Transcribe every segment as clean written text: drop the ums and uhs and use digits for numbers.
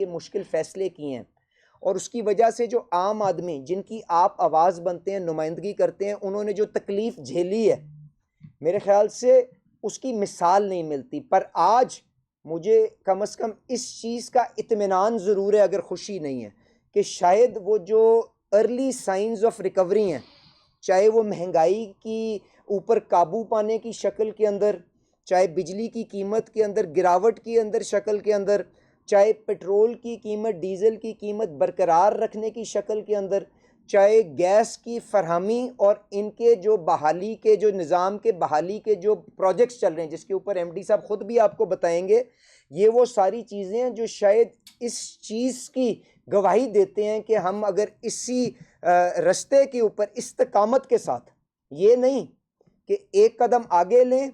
ये मुश्किल फ़ैसले किए हैं और उसकी वजह से जो आम आदमी जिनकी आप आवाज़ बनते हैं, नुमाइंदगी करते हैं, उन्होंने जो तकलीफ़ झेली है, मेरे ख़्याल से उसकी मिसाल नहीं मिलती। पर आज मुझे कम से कम इस चीज़ का इत्मीनान ज़रूर है, अगर खुशी नहीं है, कि शायद वो जो अर्ली साइंस ऑफ रिकवरी हैं, चाहे वो महंगाई की ऊपर काबू पाने की शक्ल के अंदर, चाहे बिजली की कीमत के अंदर गिरावट की अंदर शक्ल के अंदर, चाहे पेट्रोल की कीमत, डीज़ल की कीमत बरकरार रखने की शक्ल के अंदर, चाहे गैस की फरहमी और इनके जो बहाली के जो निज़ाम के बहाली के जो प्रोजेक्ट्स चल रहे हैं, जिसके ऊपर एमडी साहब ख़ुद भी आपको बताएंगे, ये वो सारी चीज़ें हैं जो शायद इस चीज़ की गवाही देते हैं कि हम अगर इसी रास्ते के ऊपर इस्तकामत के साथ, ये नहीं कि एक कदम आगे लें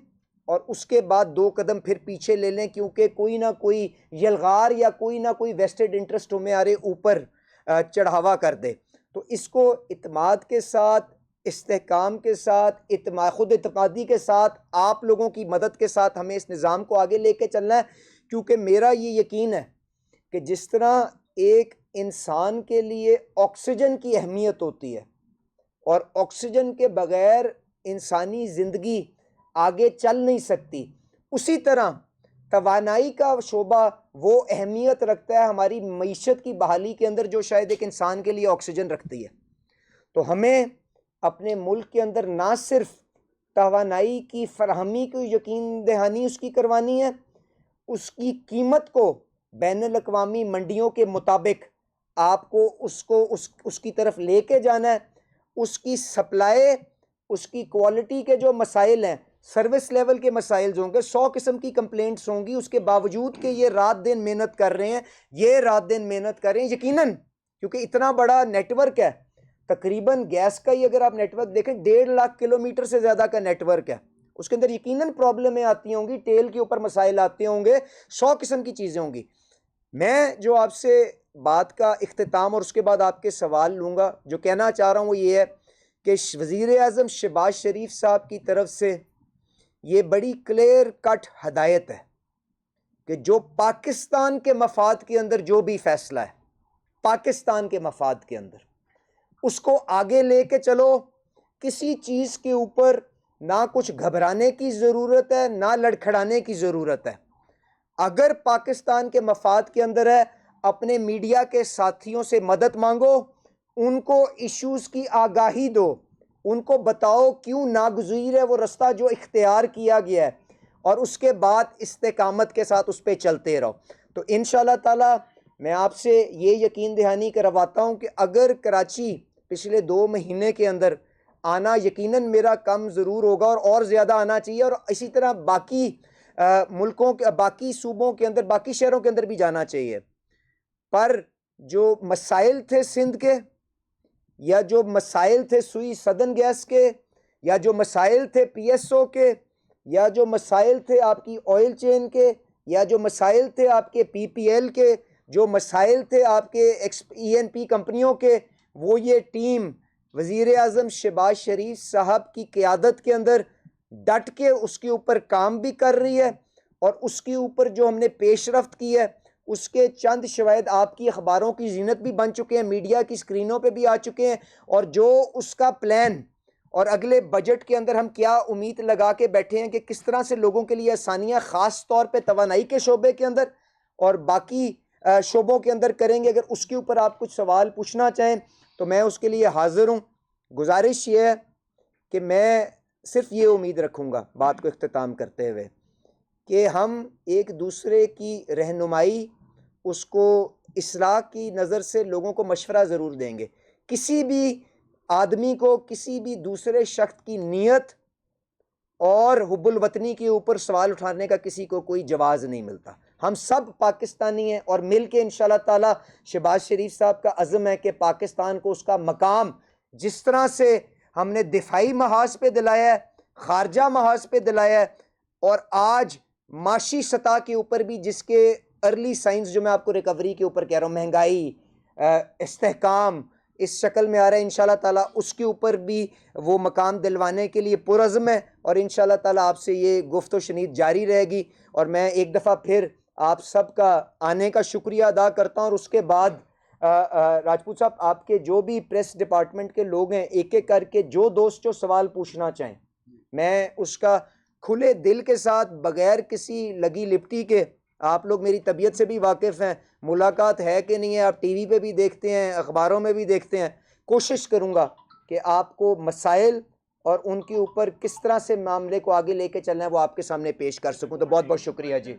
और उसके बाद 2 कदम फिर पीछे ले लें, क्योंकि कोई ना कोई यलगार या कोई ना कोई वेस्टेड इंटरेस्ट हमारे ऊपर चढ़ावा कर दे। तो इसको इत्माद के साथ, इस्तेहकाम के साथ, खुद इत्मादी के साथ, आप लोगों की मदद के साथ हमें इस निज़ाम को आगे लेके चलना है, क्योंकि मेरा ये यकीन है कि जिस तरह एक इंसान के लिए ऑक्सीजन की अहमियत होती है और ऑक्सीजन के बग़ैर इंसानी ज़िंदगी आगे चल नहीं सकती, उसी तरह तवानाई का शोबा वो अहमियत रखता है हमारी मईशत की बहाली के अंदर, जो शायद एक इंसान के लिए ऑक्सीजन रखती है। तो हमें अपने मुल्क के अंदर ना सिर्फ तवानाई की फरहमी को यकीन दहानी उसकी करवानी है, उसकी कीमत को बैनुल-अक़वामी मंडियों के मुताबिक आपको उसकी तरफ लेके जाना है। उसकी सप्लाई, उसकी क्वालिटी के जो मसाइल हैं, सर्विस लेवल के मसाइल होंगे, 100 किस्म की कंप्लेंट्स होंगी, उसके बावजूद कि ये रात दिन मेहनत कर रहे हैं, यकीनन, क्योंकि इतना बड़ा नेटवर्क है, तकरीबन गैस का ही अगर आप नेटवर्क देखें 1.5 लाख किलोमीटर से ज़्यादा का नेटवर्क है, उसके अंदर यकीनन प्रॉब्लमें आती होंगी, तेल के ऊपर मसाइल आते होंगे, 100 किस्म की चीज़ें होंगी। मैं जो आपसे बात का इख्तिताम और उसके बाद आपके सवाल लूँगा, जो कहना चाह रहा हूँ वो ये है कि वज़ीर-ए-आज़म शहबाज शरीफ साहब की तरफ से ये बड़ी क्लियर कट हदायत है कि जो पाकिस्तान के मफाद के अंदर जो भी फैसला है, पाकिस्तान के मफाद के अंदर, उसको आगे लेके चलो। किसी चीज़ के ऊपर ना कुछ घबराने की ज़रूरत है, ना लड़खड़ाने की ज़रूरत है। अगर पाकिस्तान के मफाद के अंदर है, अपने मीडिया के साथियों से मदद मांगो, उनको इश्यूज़ की आगाही दो, उनको बताओ क्यों नागुज़ीर है वो रास्ता जो इख्तियार किया गया है, और उसके बाद इस्तेकामत के साथ उस पर चलते रहो। तो इंशाअल्लाह ताला मैं आपसे ये यकीन दहानी करवाता हूँ कि अगर कराची पिछले 2 महीने के अंदर आना, यकीनन मेरा कम ज़रूर होगा और ज़्यादा आना चाहिए, और इसी तरह बाकी मुल्कों के, बाकी सूबों के अंदर, बाकी शहरों के अंदर भी जाना चाहिए। पर जो मसाइल थे सिंध के, या जो मसाइल थे सुई सदन गैस के, या जो मसाइल थे PSO के, या जो मसाइल थे आपकी ऑयल चेन के, या जो मसाइल थे आपके PPL के, जो मसाइल थे आपके ENP कंपनियों के, वो ये टीम वज़ीर-ए-आज़म शहबाज शरीफ साहब की क़यादत के अंदर डट के उसके ऊपर काम भी कर रही है, और उसके ऊपर जो हमने पेशरफ्त की है उसके चंद शवाहिद आपकी अखबारों की ज़ीनत भी बन चुके हैं, मीडिया की स्क्रीनों पे भी आ चुके हैं, और जो उसका प्लान और अगले बजट के अंदर हम क्या उम्मीद लगा के बैठे हैं कि किस तरह से लोगों के लिए आसानियाँ ख़ास तौर पे तवानाई के शोबे के अंदर और बाकी शोबों के अंदर करेंगे। अगर उसके ऊपर आप कुछ सवाल पूछना चाहें तो मैं उसके लिए हाज़िर हूँ। गुजारिश ये है कि मैं सिर्फ ये उम्मीद रखूँगा बात को इख्तिताम करते हुए कि हम एक दूसरे की रहनुमाई, उसको इस्लाह की नज़र से लोगों को मशवरा ज़रूर देंगे। किसी भी आदमी को किसी भी दूसरे शख्स की नीयत और हुब्बुल वतनी के ऊपर सवाल उठाने का किसी को कोई जवाज़ नहीं मिलता। हम सब पाकिस्तानी हैं, और मिल के इंशाअल्लाह ताला शहबाज शरीफ साहब का अज़्म है कि पाकिस्तान को उसका मकाम, जिस तरह से हमने दिफाई महाज पे दिलाया है, खारजा महाज पे दिलाया है, और आज माशी सतह के ऊपर भी जिसके अर्ली साइंस जो मैं आपको रिकवरी के ऊपर कह रहा हूँ, महंगाई, इस्तेहकाम इस शक्ल में आ रहा है, इंशाअल्लाह ताला उसके ऊपर भी वो मकाम दिलवाने के लिए पुरज़्म है, और इंशाअल्लाह ताला आपसे ये गुफ्त व शनीद जारी रहेगी। और मैं एक दफ़ा फिर आप सबका आने का शुक्रिया अदा करता हूँ। और उसके बाद राजपूत साहब, आपके जो भी प्रेस डिपार्टमेंट के लोग हैं, एक एक करके जो दोस्त जो सवाल पूछना चाहें, मैं उसका खुले दिल के साथ, बगैर किसी लगी लिपटी के, आप लोग मेरी तबीयत से भी वाकिफ़ हैं, मुलाकात है कि नहीं है, आप टीवी पे भी देखते हैं, अखबारों में भी देखते हैं, कोशिश करूँगा कि आपको मसाइल और उनके ऊपर किस तरह से मामले को आगे लेके चलना है वो आपके सामने पेश कर सकूँ। तो बहुत बहुत शुक्रिया जी।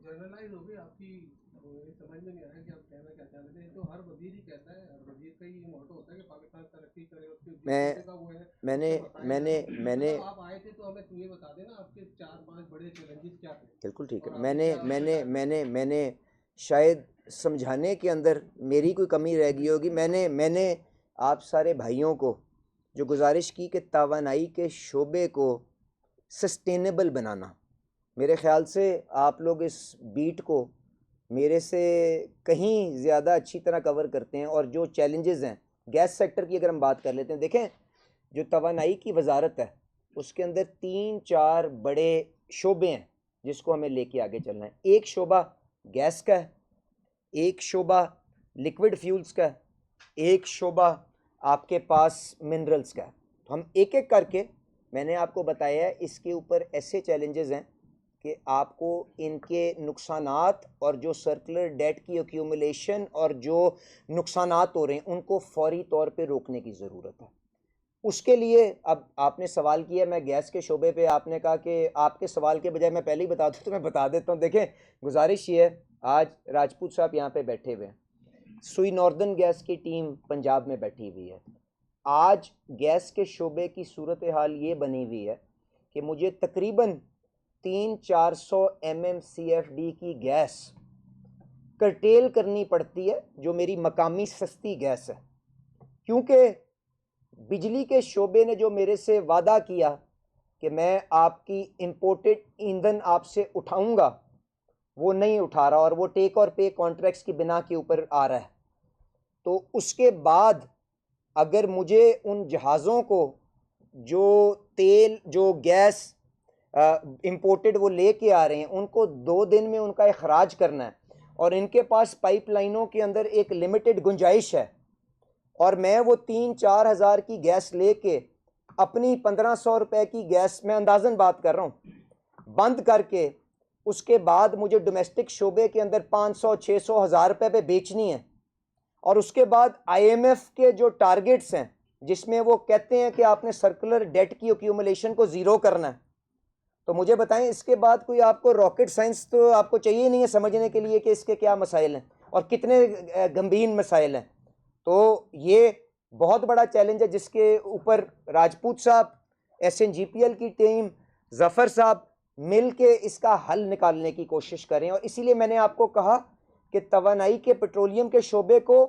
जनरलाइज हो गई आपकी, समझ में नहीं आया कि आप कहना क्या चाहते हैं। तो हर वजीर ही कहता है, हर वजीर का ये मोटो होता है कि पाकिस्तान तरक्की करे, उसके का वो है। मैंने आप आए थे तो हमें ये बता देना आपके 4-5 बड़े चैलेंजेस क्या थे। बिल्कुल ठीक है। मैंने शायद समझाने के अंदर मेरी कोई कमी रह गई होगी। मैंने आप सारे भाइयों को जो गुजारिश की कि तवानाई के शोबे को सस्टेनेबल बनाना, मेरे ख़्याल से आप लोग इस बीट को मेरे से कहीं ज़्यादा अच्छी तरह कवर करते हैं। और जो चैलेंजेस हैं गैस सेक्टर की अगर हम बात कर लेते हैं, देखें जो तवानाई की वजारत है उसके अंदर 3-4 बड़े शोबे हैं जिसको हमें लेके आगे चलना है। एक शोबा गैस का है, एक शोबा लिक्विड फ्यूल्स का है, एक शोबा आपके पास मिनरल्स का है। तो हम एक एक करके, मैंने आपको बताया है इसके ऊपर ऐसे चैलेंजेस हैं कि आपको इनके नुकसानात और जो सर्कुलर डेट की एक्यूमुलेशन और जो नुकसानात हो रहे हैं उनको फौरी तौर पे रोकने की ज़रूरत है। उसके लिए अब आपने सवाल किया, मैं गैस के शोबे पे, आपने कहा कि आपके सवाल के बजाय मैं पहले ही बता दूँ तो मैं बता देता हूँ। देखें, गुजारिश ये है, आज राजपूत साहब यहाँ पे बैठे हुए हैं, सुई नॉर्दर्न गैस की टीम पंजाब में बैठी हुई है। आज गैस के शोबे की सूरत हाल ये बनी हुई है कि मुझे तकरीबन 300-400 MMCFD की गैस कर्टेल करनी पड़ती है, जो मेरी मकामी सस्ती गैस है, क्योंकि बिजली के शोबे ने जो मेरे से वादा किया कि मैं आपकी इंपोर्टेड ईंधन आपसे उठाऊंगा, वो नहीं उठा रहा और वो टेक और पे कॉन्ट्रैक्ट्स की बिना के ऊपर आ रहा है। तो उसके बाद अगर मुझे उन जहाज़ों को जो तेल, जो गैस इंपोर्टेड वो लेके आ रहे हैं, उनको 2 दिन में उनका अखराज करना है, और इनके पास पाइपलाइनों के अंदर एक लिमिटेड गुंजाइश है, और मैं वो 3-4 हज़ार की गैस लेके अपनी 1500 रुपये की गैस, मैं अंदाज़न बात कर रहा हूँ, बंद करके उसके बाद मुझे डोमेस्टिक शोबे के अंदर 500-600 हज़ार रुपये पे बेचनी है। और उसके बाद IMF के जो टारगेट्स हैं जिसमें वो कहते हैं कि आपने सर्कुलर डेट की एक्यूमुलेशन को ज़ीरो करना है, तो मुझे बताएं इसके बाद कोई आपको रॉकेट साइंस तो आपको चाहिए नहीं है समझने के लिए कि इसके क्या मसाइल हैं और कितने गंभीर मसाइल हैं। तो ये बहुत बड़ा चैलेंज है जिसके ऊपर राजपूत साहब, SNGPL की टीम, ज़फ़र साहब मिल के इसका हल निकालने की कोशिश करें। और इसीलिए मैंने आपको कहा कि तवानाई के पेट्रोलियम के शोबे को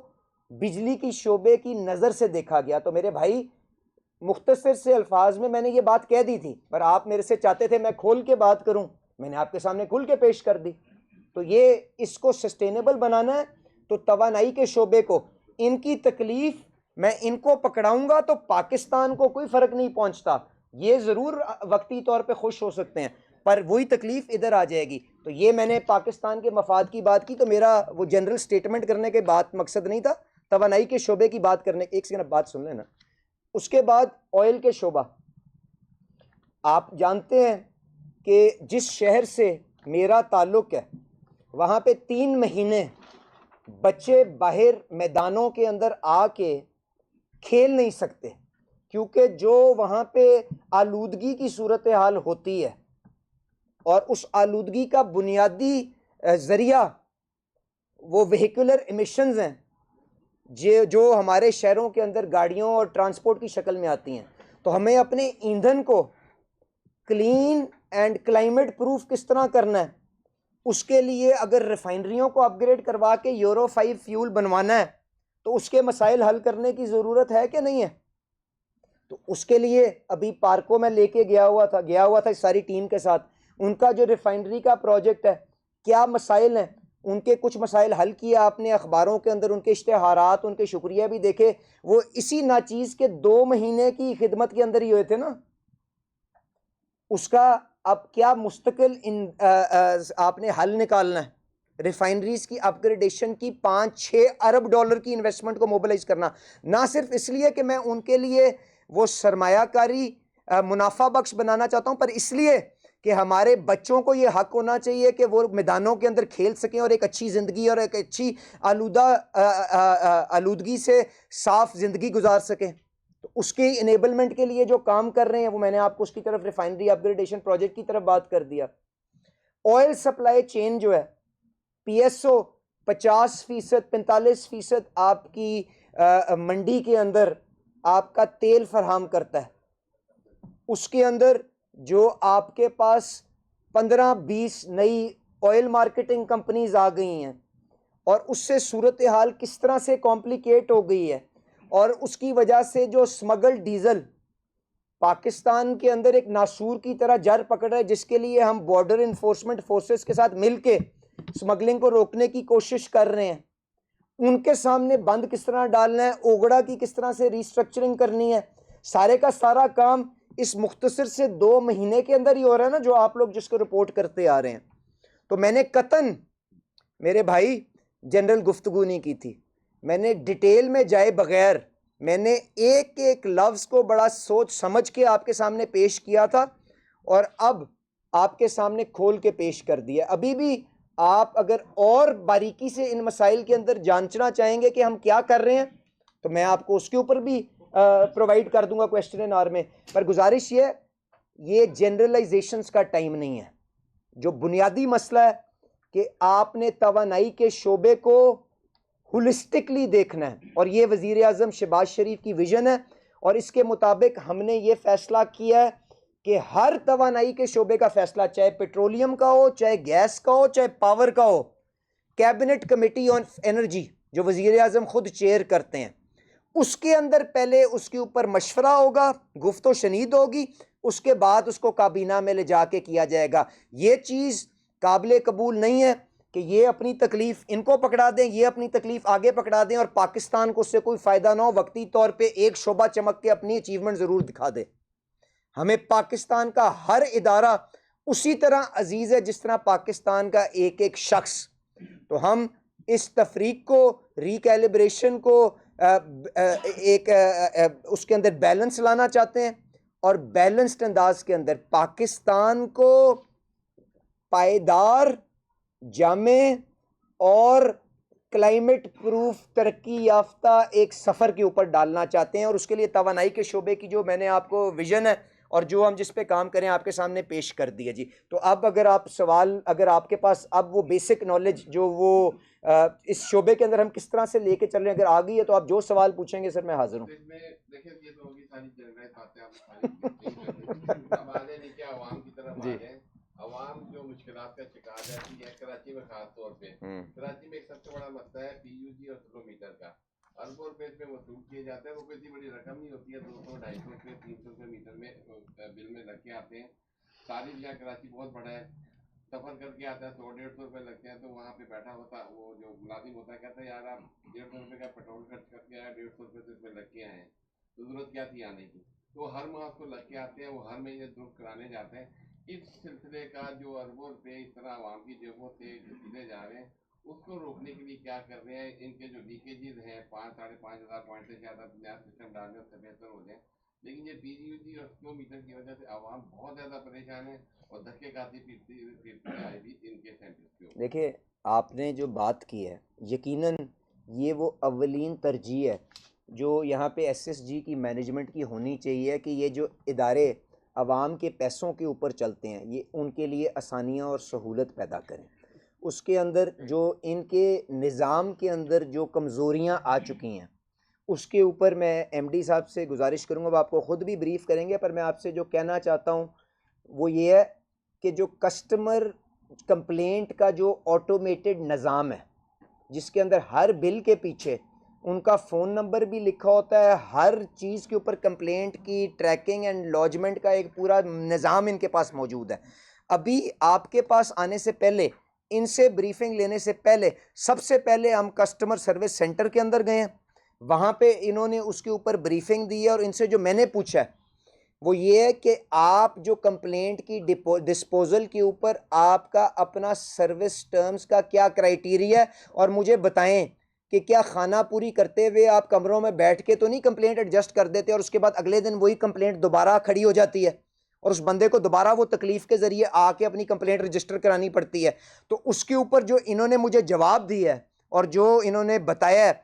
बिजली की शोबे की नज़र से देखा गया। तो मेरे भाई, मुख्तसर से अल्फाज में मैंने ये बात कह दी थी, पर आप मेरे से चाहते थे मैं खोल के बात करूं, मैंने आपके सामने खुल के पेश कर दी। तो ये इसको सस्टेनेबल बनाना है, तो तवानाई के शोबे को, इनकी तकलीफ मैं इनको पकड़ाऊंगा तो पाकिस्तान को कोई फ़र्क नहीं पहुंचता। ये ज़रूर वक्ती तौर पे खुश हो सकते हैं, पर वही तकलीफ इधर आ जाएगी। तो ये मैंने पाकिस्तान के मफाद की बात की, तो मेरा वो जनरल स्टेटमेंट करने के बात मकसद नहीं था, तवानाई के शोबे की बात करने। एक सेकंड बात सुन लेना। उसके बाद ऑयल के शोबा, आप जानते हैं कि जिस शहर से मेरा ताल्लुक़ है वहाँ पे 3 महीने बच्चे बाहर मैदानों के अंदर आके खेल नहीं सकते, क्योंकि जो वहाँ पे आलूदगी की सूरत हाल होती है, और उस आलूदगी का बुनियादी ज़रिया वो व्हीकुलर एमिशंस हैं जो हमारे शहरों के अंदर गाड़ियों और ट्रांसपोर्ट की शक्ल में आती हैं। तो हमें अपने ईंधन को क्लीन एंड क्लाइमेट प्रूफ किस तरह करना है, उसके लिए अगर रिफाइनरियों को अपग्रेड करवा के यूरो 5 फ्यूल बनवाना है तो उसके मसाइल हल करने की ज़रूरत है कि नहीं है। तो उसके लिए अभी पार्को में लेके गया हुआ था इस सारी टीम के साथ, उनका जो रिफाइनरी का प्रोजेक्ट है क्या मसाइल हैं, उनके कुछ मसाइल हल किए आपने अखबारों के अंदर, उनके इश्तेहारात, उनके शुक्रिया भी देखे। वो इसी नाचीज़ के 2 महीने की खिदमत के अंदर ही हुए थे ना। उसका अब क्या मुस्तकिल आपने हल निकालना है। रिफाइनरीज की अपग्रेडेशन की 5-6 अरब डॉलर की इन्वेस्टमेंट को मोबिलाइज करना, ना सिर्फ इसलिए कि मैं उनके लिए वो सरमायाकारी मुनाफा बख्श बनाना चाहता हूं, पर इसलिए कि हमारे बच्चों को ये हक होना चाहिए कि वो मैदानों के अंदर खेल सकें और एक अच्छी ज़िंदगी और एक अच्छी आलूदगी से साफ ज़िंदगी गुजार सकें। तो उसके इनेबलमेंट के लिए जो काम कर रहे हैं वो मैंने आपको उसकी तरफ रिफाइनरी अपग्रेडेशन प्रोजेक्ट की तरफ बात कर दिया। ऑयल सप्लाई चेन जो है, पीएसओ 50%, 45% आपकी मंडी के अंदर आपका तेल फराहम करता है। उसके अंदर जो आपके पास 15-20 नई ऑयल मार्केटिंग कंपनीज आ गई हैं और उससे सूरत हाल किस तरह से कॉम्प्लिकेट हो गई है, और उसकी वजह से जो स्मगल डीजल पाकिस्तान के अंदर एक नासूर की तरह जड़ पकड़ रहा है, जिसके लिए हम बॉर्डर इन्फोर्समेंट फोर्सेस के साथ मिलके स्मगलिंग को रोकने की कोशिश कर रहे हैं। उनके सामने बंद किस तरह डालना है, ओगड़ा की किस तरह से रिस्ट्रक्चरिंग करनी है, सारे का सारा काम इस मुख्तसर से 2 महीने के अंदर ही हो रहा है ना, जो आप लोग जिसको रिपोर्ट करते आ रहे हैं। तो मैंने कतन मेरे भाई जनरल गुफ्तगू नहीं की थी, मैंने डिटेल में जाए बगैर मैंने एक एक लफ्ज़ को बड़ा सोच समझ के आपके सामने पेश किया था, और अब आपके सामने खोल के पेश कर दिया। अभी भी आप अगर और बारीकी से इन मसाइल के अंदर जानना चाहेंगे कि हम क्या कर रहे हैं, तो मैं आपको उसके ऊपर भी प्रोवाइड कर दूंगा क्वेश्चन एंड आवर में। पर गुजारिश ये जनरलाइजेशंस का टाइम नहीं है। जो बुनियादी मसला है कि आपने तवानाई के शोबे को होलिस्टिकली देखना है, और ये वज़ीर आज़म शहबाज शरीफ की विजन है, और इसके मुताबिक हमने ये फैसला किया है कि हर तवानाई के शोबे का फैसला, चाहे पेट्रोलियम का हो, चाहे गैस का हो, चाहे पावर का हो, कैबिनेट कमेटी ऑन एनर्जी जो वज़ीर आज़म खुद चेयर करते हैं, उसके अंदर पहले उसके ऊपर मशवरा होगा, गुफ्तो शनीद होगी, उसके बाद उसको काबीना में ले जाके किया जाएगा। ये चीज़ काबिल कबूल नहीं है कि ये अपनी तकलीफ इनको पकड़ा दें, ये अपनी तकलीफ आगे पकड़ा दें, और पाकिस्तान को उससे कोई फ़ायदा ना हो, वक्ती तौर पे एक शोबा चमक के अपनी अचीवमेंट ज़रूर दिखा दे। हमें पाकिस्तान का हर इदारा उसी तरह अजीज़ है जिस तरह पाकिस्तान का एक एक शख्स। तो हम इस तफरीक को, रिकैलिब्रेशन को उसके अंदर बैलेंस लाना चाहते हैं, और बैलेंस्ड अंदाज के अंदर पाकिस्तान को पायदार, जामे और क्लाइमेट प्रूफ तरक्की याफ्ता एक सफ़र के ऊपर डालना चाहते हैं। और उसके लिए तवानाई के शोबे की जो मैंने आपको विजन है और जो हम जिस पे काम करें आपके सामने पेश कर दिया जी। तो अब अगर आप सवाल, अगर आपके पास अब वो बेसिक नॉलेज जो वो इस शोबे के अंदर हम किस तरह से लेके चल रहे हैं अगर आ गई है, तो आप जो सवाल पूछेंगे सर मैं हाजिर हूँ। अवाम जो मुश्किलात का शिकार रहती है कराची में, खास तौर पे कराची में एक सबसे बड़ा मसला है पीयूजी और किलोमीटर का। अरबों रुपए में वसूल किए जाते हैं, वो कोई बड़ी रकम नहीं होती है, 200-250 रुपये 300 रुपये मीटर में बिल में लग के आते हैं। सारी जगह कराची बहुत बड़ा है, सफर करके आता है 100-150 रुपये लगते हैं, तो वहाँ पे बैठा होता वो जो मुलाजिम होता है कहता है यार आप 150 रुपये का पेट्रोल खर्च करके आए, 150 रुपये से इसमें लग के आए हैं, तो जरूरत क्या थी आने की। तो हर माह उसको लग के आते हैं, वो हर महीने दुरुस्त कराने जाते हैं। इस सिलसिले का जो अरबों रुपये इस तरह आवाम की जेबों से सीधे जा रहे हैं, उसको रोकने के लिए क्या कर रहे हैं। इनके जो लीकेजेस हैं 5-5.5 हज़ार पॉइंट से ज़्यादा नया सिस्टम डालने उससे बेहतर हो जाए, लेकिन ये पीजीयूजी और किलोमीटर की वजह से आवाम बहुत ज़्यादा परेशान है और धक्के खाती फिरती आए भी इनके सेंटर के ऊपर। देखिए आपने जो बात की है यकीनन ये वो अवलीन तरजीह है जो यहाँ पे एसएसजी की मैनेजमेंट की होनी चाहिए कि ये जो इदारे आवाम के पैसों के ऊपर चलते हैं ये उनके लिए आसानियाँ और सहूलत पैदा करें। उसके अंदर जो इनके निज़ाम के अंदर जो कमज़ोरियाँ आ चुकी हैं उसके ऊपर मैं एमडी साहब से गुजारिश करूँगा, वो आपको ख़ुद भी ब्रीफ़ करेंगे, पर मैं आपसे जो कहना चाहता हूँ वो ये है कि जो कस्टमर कंप्लेंट का जो ऑटोमेटेड निज़ाम है जिसके अंदर हर बिल के पीछे उनका फ़ोन नंबर भी लिखा होता है, हर चीज़ के ऊपर कंप्लेंट की ट्रैकिंग एंड लॉजमेंट का एक पूरा निज़ाम इनके पास मौजूद है। अभी आपके पास आने से पहले इनसे ब्रीफिंग लेने से पहले सबसे पहले हम कस्टमर सर्विस सेंटर के अंदर गए हैं, वहाँ पे इन्होंने उसके ऊपर ब्रीफिंग दी है और इनसे जो मैंने पूछा है वो ये है कि आप जो कंप्लेंट की डिस्पोजल के ऊपर आपका अपना सर्विस टर्म्स का क्या क्राइटेरिया है, और मुझे बताएं कि क्या खाना पूरी करते हुए आप कमरों में बैठ के तो नहीं कंप्लेंट एडजस्ट कर देते और उसके बाद अगले दिन वही कंप्लेंट दोबारा खड़ी हो जाती है और उस बंदे को दोबारा वो तकलीफ के ज़रिए आके अपनी कंप्लेंट रजिस्टर करानी पड़ती है। तो उसके ऊपर जो इन्होंने मुझे जवाब दिया है और जो इन्होंने बताया है,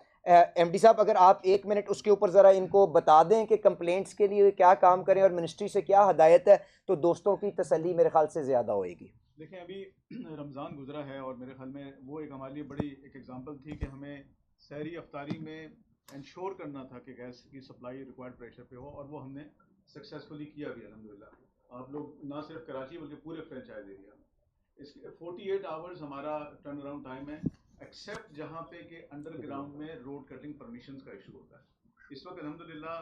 एमडी साहब अगर आप 1 मिनट उसके ऊपर ज़रा इनको बता दें कि कंप्लेंट्स के लिए क्या काम करें और मिनिस्ट्री से क्या हदायत है, तो दोस्तों की तसल्ली मेरे ख्याल से ज़्यादा होएगी। देखें, अभी रमज़ान गुजरा है और मेरे ख्याल में वो एक हमारे लिए बड़ी एक एग्जांपल थी कि हमें सहरी अफ्तारी में इंश्योर करना था कि गैस की सप्लाई रिक्वायर्ड प्रेशर पे हो, और वो हमने सक्सेसफुली किया भी अल्हम्दुलिल्लाह। आप लोग ना सिर्फ कराची बल्कि पूरे फ्रेंचाइज एरिया में इसके 48 आवर्स हमारा टर्न अराउंड टाइम है, एक्सेप्ट जहाँ पे कि अंडरग्राउंड में रोड कटिंग परमिशन का इशू होता है। इस वक्त अल्हम्दुलिल्लाह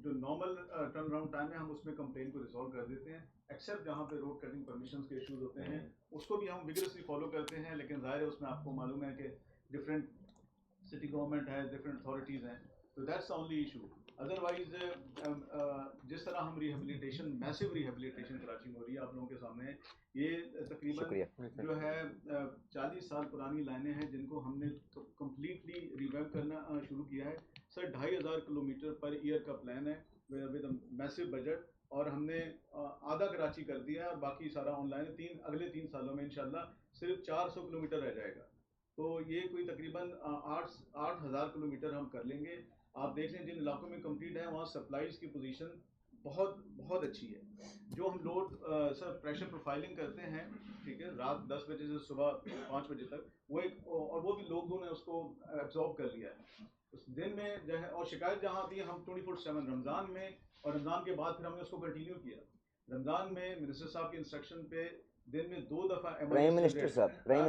जो नॉर्मल टर्न अराउंड टाइम है हम उसमें कंप्लेन को रिजॉल्व कर देते हैं, एक्सेप्ट जहाँ पे रोड कटिंग परमिशंस के इश्यूज होते हैं उसको भी हम विगरसली फॉलो करते हैं। लेकिन जाहिर है उसमें आपको मालूम है कि डिफरेंट सिटी गवर्नमेंट है, डिफरेंट अथॉरिटीज़ हैं, तो that's the only issue. Otherwise जिस तरह हम रिहेबिलिटेशन, मैसिव रिहेबिलिटेशन कराची में हो रही है आप लोगों के सामने, ये तकरीबन जो है 40 साल पुरानी लाइनें हैं जिनको हमने कम्प्लीटली रिवैम्प करना शुरू किया है। सर 2500 किलोमीटर पर ईयर का प्लान है विद मैसिव बजट, और हमने आधा कराची कर दिया है और बाकी सारा ऑनलाइन है। अगले 3 सालों में इंशाल्लाह सिर्फ 400 किलोमीटर रह जाएगा, तो ये कोई तकरीबन 8,000 किलोमीटर हम कर लेंगे। आप देख लें जिन इलाकों में कंप्लीट है वहाँ सप्लाईज की पोजीशन बहुत बहुत अच्छी है। जो हम लोड सर प्रेशर प्रोफाइलिंग करते हैं, ठीक है, रात 10 बजे से सुबह 5 बजे तक, वो एक और वो भी लोगों ने उसको एब्जॉर्ब कर लिया है उस दिन में जो है। और शिकायत जहाँ आती है हम 24/7 रमज़ान में और रमज़ान के बाद फिर हमने उसको कंटिन्यू किया। रमज़ान में मिनिस्टर साहब के इंस्ट्रक्शन पे दिन में 2 दफ़ा प्राइम मिनिस्टर साहब प्राइम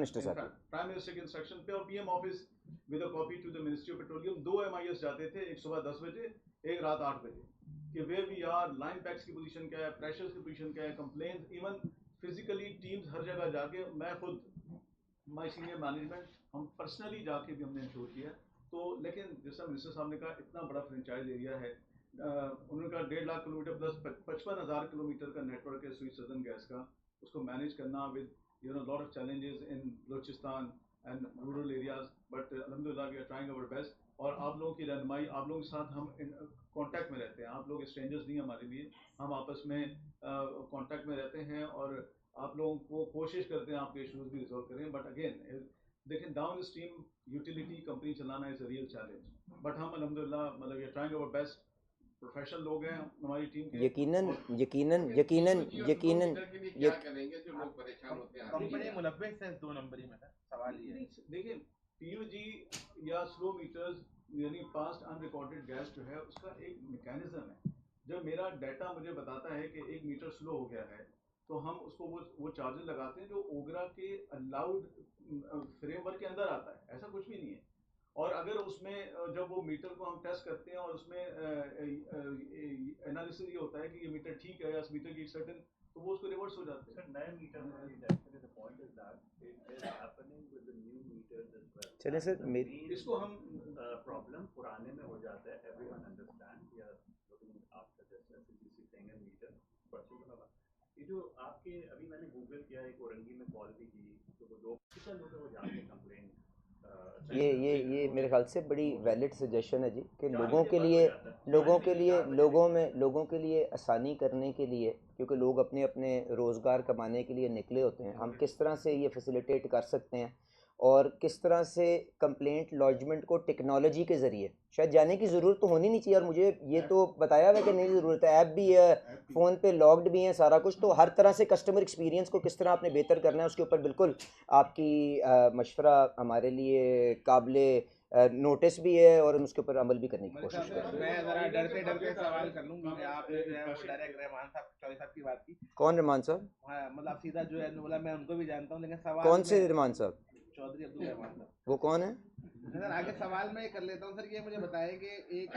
मिनिस्टर के इंस्ट्रक्शन पे और PM office with a copy to the ministry of petroleum 2 MIS जाते थे, एक सुबह 10 बजे, एक रात 8 बजे, कि where we are, line packs की पोजीशन क्या है, प्रेशर्स की पोजीशन क्या है, कंप्लेंट्स, इवन फिजिकली टीम्स हर जगह जाके, मैं खुद माय सीनियर मैनेजमेंट हम पर्सनली जाके भी हमने इंश्योर किया। तो लेकिन जैसा मिनिस्टर साहब ने कहा इतना बड़ा फ्रेंचाइज एरिया है, उन्होंने कहा 1.5 लाख किलोमीटर प्लस 55,000 किलोमीटर का नेटवर्क है स्वीट सदर्न गैस का, उसको मैनेज करना with lot of challenges in Balochistan and rural areas, but अल्हम्दुलिल्लाह we are trying our best. और आप लोगों की रहनुमाई, आप लोगों के साथ हम कांटेक्ट में रहते हैं, आप लोग स्ट्रेंजर्स नहीं हमारे लिए, हम आपस में कांटेक्ट में रहते हैं और आप लोगों को कोशिश करते हैं आपके इश्यूज भी रिजॉल्व करें। बट अगेन देखें, डाउन स्ट्रीम यूटिलिटी कंपनी चलाना is a real challenge, but हम अल्हम्दुलिल्लाह मतलब we are trying our best, professional लोग हैं हमारी टीम के। यकीनन यकीनन यकीनन यकीनन क्या करेंगे जो लोग परेशान होते हैं? कंपनी मुलव्वस है 2 नंबरी में, सवाल ये है। देखिए पीयूजी या स्लो मीटर्स यानी फास्ट अनरिकॉर्डेड गैस जो है उसका एक मैकेनिज्म है। जब मेरा डाटा मुझे बताता है कि 1 मीटर स्लो हो गया है तो हम उसको वो चार्जेस लगाते हैं जो ओगरा के अलाउड फ्रेमवर्क के अंदर आता है, ऐसा कुछ भी नहीं है। और अगर उसमें जब वो मीटर को हम टेस्ट करते हैं और उसमें एनालिसिस ये होता है कि ये मीटर ठीक है या इस मीटर की सर्टेन, तो वो उसको रिवर्स हो जाते हैं। नए मीटर में actually the point is that it is happening with the new meters as well. चलें सर, इसको हम प्रॉब्लम पुराने में हो जाता है, everyone understand, we are looking after this SCBC thing and meter particular. ये जो आपके अभी मैंने गूगल किया, एक औरंगी में कॉल भी की, तो वो 2 ऑफिसर लोग वो जाके कंप्लेंट, ये मेरे ख्याल से बड़ी वैलिड सजेशन है जी कि लोगों के लिए आसानी करने के लिए, क्योंकि लोग अपने अपने रोज़गार कमाने के लिए निकले होते हैं, हम किस तरह से ये फैसिलिटेट कर सकते हैं और किस तरह से कंप्लेंट लॉजमेंट को टेक्नोलॉजी के ज़रिए, शायद जाने की ज़रूरत तो होनी नहीं चाहिए, और मुझे ये तो बताया हुआ है कि नहीं ज़रूरत है, ऐप भी है, फ़ोन पे लॉग्ड भी हैं सारा कुछ, तो हर तरह से कस्टमर एक्सपीरियंस को किस तरह आपने बेहतर करना है उसके ऊपर बिल्कुल आपकी मशवरा हमारे लिए काबिले नोटिस भी है और हम उसके ऊपर अमल भी करने की कोशिश करेंगे। मैं ज़रा डरते सवाल कर लूँ, आपने जो है वो डायरेक्ट रहमान साहब चौधरी साहब की बात की। कौन रहमान साहब? हाँ, मतलब सीधा जो है बोला, मैं उनको भी जानता हूँ, लेकिन सवाल कौन से रहमान साहब? चौधरी अब्दुल रहमान साहब। वो कौन है सर? आगे सवाल मैं कर लेता हूँ सर। ये मुझे बताएं कि एक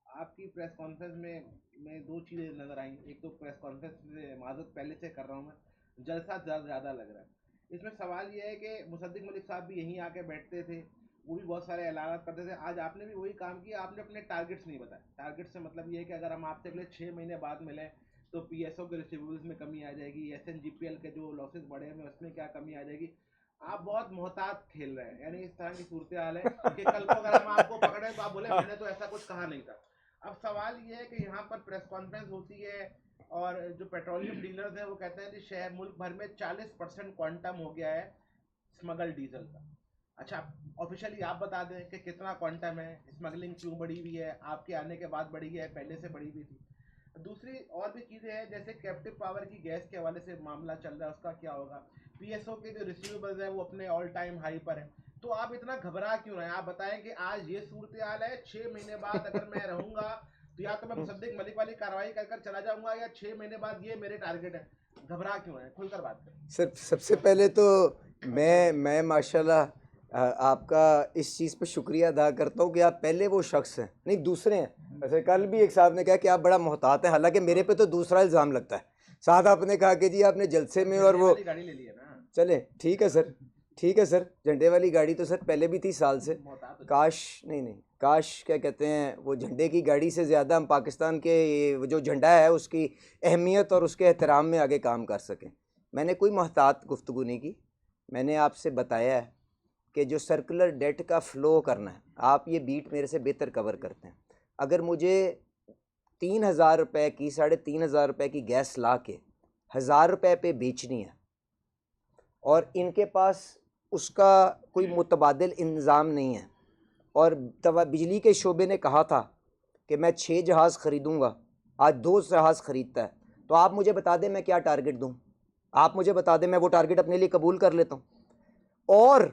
आपकी प्रेस कॉन्फ्रेंस में 2 चीज़ें नज़र आई। एक तो प्रेस कॉन्फ्रेंस से माजरत पहले से कर रहा हूँ मैं, जलसा ज़्यादा लग रहा है। इसमें सवाल ये है कि मुसद्दिक मलिक साहब भी यहीं आके बैठते थे, वो भी बहुत सारे ऐलान करते थे। आज आपने भी वही काम किया, आपने अपने टारगेट्स नहीं बताए। टारगेट से मतलब ये है कि अगर हम आपसे अगले 6 महीने बाद मिलें तो पीएसओ के रिसीवेबल्स में कमी आ जाएगी, एसएनजीपीएल के जो लॉसेस बढ़े हैं उसमें क्या कमी आ जाएगी। आप बहुत मोहतात खेल रहे हैं, यानी इस तरह की सूरत हाल है कि कल को अगर हम आपको पकड़े तो आप बोले मैंने तो ऐसा कुछ कहा नहीं था। अब सवाल ये है कि यहाँ पर प्रेस कॉन्फ्रेंस होती है और जो पेट्रोलियम डीलर्स हैं वो कहते हैं कि शहर मुल्क भर में 40% क्वांटम हो गया है स्मगल डीजल का। अच्छा, ऑफिशियली आप बता दें कि कितना क्वांटम है, स्मगलिंग क्यों बढ़ी हुई है, आपके आने के बाद बढ़ी है, पहले से बढ़ी हुई थी। दूसरी और भी चीज़ें हैं, जैसे कैप्टिव पावर की गैस के हवाले से मामला चल रहा है, उसका क्या होगा। पीएसओ के जो रिसीवेबल्स हैं वो अपने ऑल टाइम हाई पर है। तो आप इतना घबरा क्यों रहे हैं? आप बताएं कि आज ये सूरत हाल है, 6 महीने बाद अगर मैं रहूंगा तो या तो मैं मुसद्दिक मलिक वाली कार्रवाई कर चला जाऊंगा, या 6 महीने बाद ये मेरे टारगेट है। घबरा क्यों है? खुलकर बात करें सर। सबसे पहले तो मैं माशाल्लाह आपका इस चीज़ पे शुक्रिया अदा करता हूँ कि आप पहले वो शख्स हैं, नहीं दूसरे हैं। वैसे कल भी एक साहब ने कहा कि आप बड़ा मोहतात हैं, हालांकि मेरे पे तो दूसरा इल्ज़ाम लगता है। साथ आपने कहा कि जी आपने जलसे में और वो गाड़ी ले ली है ना। चले ठीक है सर, ठीक है सर। झंडे वाली गाड़ी तो सर पहले भी थी साल से। काश नहीं काश क्या कहते हैं, वो झंडे की गाड़ी से ज़्यादा हम पाकिस्तान के जो झंडा है उसकी अहमियत और उसके एहतराम में आगे काम कर सकें। मैंने कोई मोहतात गुफ्तगू नहीं की। मैंने आपसे बताया है कि जो सर्कुलर डेट का फ़्लो करना है, आप ये बीट मेरे से बेहतर कवर करते हैं। अगर मुझे 3,000 रुपये की 3,500 रुपये की गैस ला के 1,000 रुपये पे बेचनी है और इनके पास उसका कोई मुतबादिल इंतज़ाम नहीं है, और बिजली के शोबे ने कहा था कि मैं 6 जहाज़ ख़रीदूँगा, आज 2 जहाज़ ख़रीदता है, तो आप मुझे बता दें मैं क्या टारगेट दूँ। आप मुझे बता दें, मैं वो टारगेट अपने लिए कबूल कर लेता हूँ। और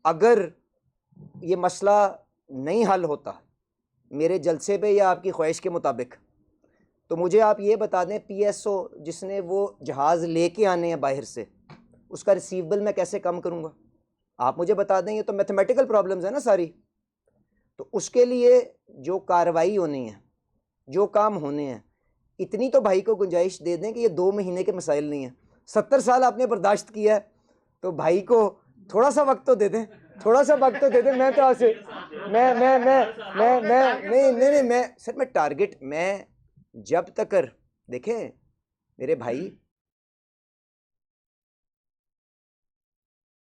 अगर ये मसला नहीं हल होता मेरे जलसे पे या आपकी ख्वाहिश के मुताबिक, तो मुझे आप ये बता दें पीएसओ जिसने वो जहाज़ लेके आने हैं बाहर से, उसका रिसीवेबल मैं कैसे कम करूँगा। आप मुझे बता दें, ये तो मैथमेटिकल प्रॉब्लम्स है ना सारी। तो उसके लिए जो कार्रवाई होनी है, जो काम होने हैं, इतनी तो भाई को गुंजाइश दे दें कि ये 2 महीने के मसाइल नहीं हैं। 70 साल आपने बर्दाश्त किया है, तो भाई को थोड़ा सा वक्त तो दे दें, थोड़ा सा वक्त तो दे दें। मैं तो आपसे मैं सर, मैं टारगेट, मैं जब तक देखें मेरे भाई,